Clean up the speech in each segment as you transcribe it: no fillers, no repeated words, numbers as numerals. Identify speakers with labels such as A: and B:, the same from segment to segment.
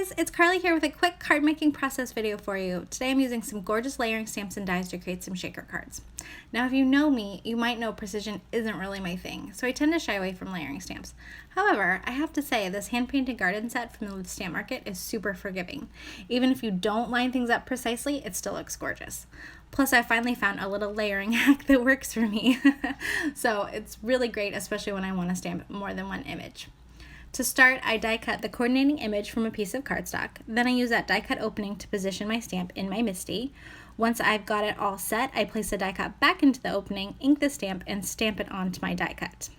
A: guys, it's Carly here with a quick card making process video for you. Today I'm using some gorgeous layering stamps and dies to create some shaker cards. Now if you know me, you might know precision isn't really my thing, so I tend to shy away from layering stamps. However, I have to say this hand-painted garden set from the Stamp Market is super forgiving. Even if you don't line things up precisely, it still looks gorgeous. Plus I finally found a little layering hack that works for me. So it's really great, especially when I want to stamp more than one image. To start, I die cut the coordinating image from a piece of cardstock. Then I use that die cut opening to position my stamp in my MISTI. Once I've got it all set, I place the die cut back into the opening, ink the stamp, and stamp it onto my die cut.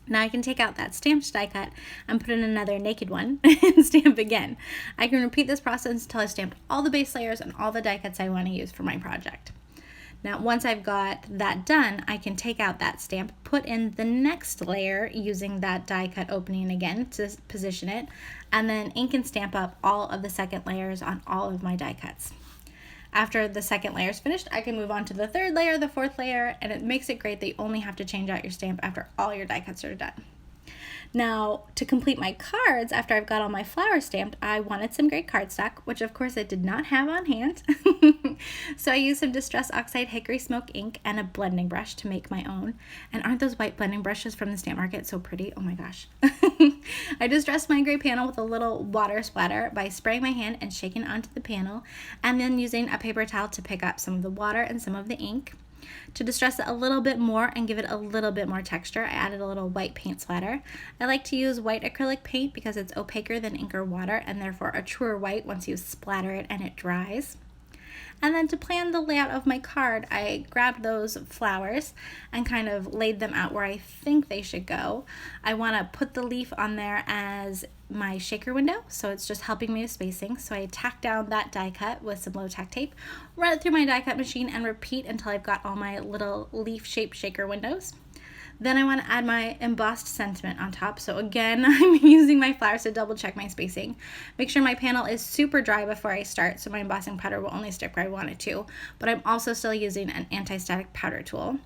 A: Now I can take out that stamped die cut and put in another naked one and stamp again. I can repeat this process until I've stamped all the base layers and all the die cuts I want to use for my project. Now, once I've got that done, I can take out that stamp, put in the next layer using that die cut opening again to position it, and then ink and stamp up all of the second layers on all of my die cuts. After the second layer is finished, I can move on to the third layer, the fourth layer, and it makes it great that you only have to change out your stamp after all your die cuts are done. Now, to complete my cards, after I've got all my flowers stamped, I wanted some great cardstock, which of course I did not have on hand. So I used some Distress Oxide Hickory Smoke ink and a blending brush to make my own. And aren't those white blending brushes from the Stamp Market so pretty? Oh my gosh. I distressed my gray panel with a little water splatter by spraying my hand and shaking it onto the panel, and then using a paper towel to pick up some of the water and some of the ink. To distress it a little bit more and give it a little bit more texture, I added a little white paint splatter. I like to use white acrylic paint because it's opaquer than ink or water and therefore a truer white once you splatter it and it dries. And then to plan the layout of my card, I grabbed those flowers and kind of laid them out where I think they should go. I want to put the leaf on there as my shaker window, so it's just helping me with spacing. So I tack down that die cut with some low tack tape, run it through my die cut machine, and repeat until I've got all my little leaf-shaped shaker windows. Then I want to add my embossed sentiment on top. So again, I'm using my flowers to double check my spacing. Make sure my panel is super dry before I start so my embossing powder will only stick where I want it to. But I'm also still using an anti-static powder tool.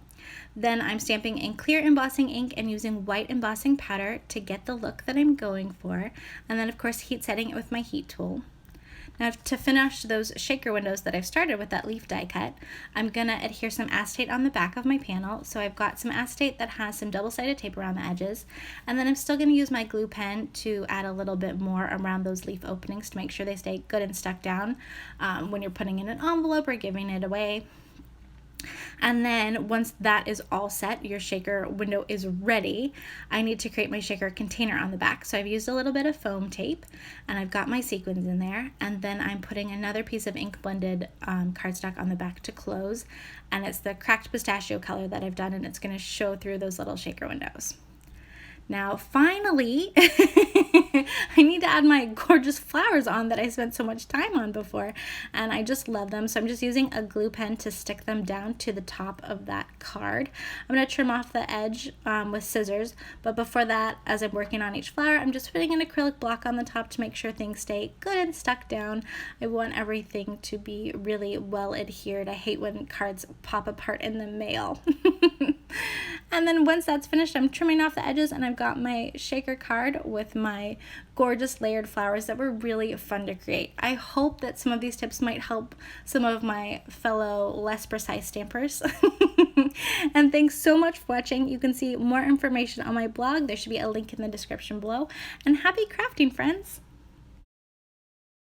A: Then I'm stamping in clear embossing ink and using white embossing powder to get the look that I'm going for. And then of course heat setting it with my heat tool. Now to finish those shaker windows that I've started with that leaf die cut, I'm going to adhere some acetate on the back of my panel. So I've got some acetate that has some double-sided tape around the edges. And then I'm still going to use my glue pen to add a little bit more around those leaf openings to make sure they stay good and stuck down when you're putting in an envelope or giving it away. And then once that is all set, your shaker window is ready, I need to create my shaker container on the back. So I've used a little bit of foam tape and I've got my sequins in there, and then I'm putting another piece of ink blended cardstock on the back to close, and it's the cracked pistachio color that I've done, and it's going to show through those little shaker windows. Now finally, I need to add my gorgeous flowers on that I spent so much time on before, and I just love them. So I'm just using a glue pen to stick them down to the top of that card. I'm going to trim off the edge with scissors, but before that, as I'm working on each flower, I'm just putting an acrylic block on the top to make sure things stay good and stuck down. I want everything to be really well adhered. I hate when cards pop apart in the mail. And then once that's finished, I'm trimming off the edges, and I've got my shaker card with my gorgeous layered flowers that were really fun to create. I hope that some of these tips might help some of my fellow less precise stampers. And thanks so much for watching. You can see more information on my blog. There should be a link in the description below. And happy crafting, friends!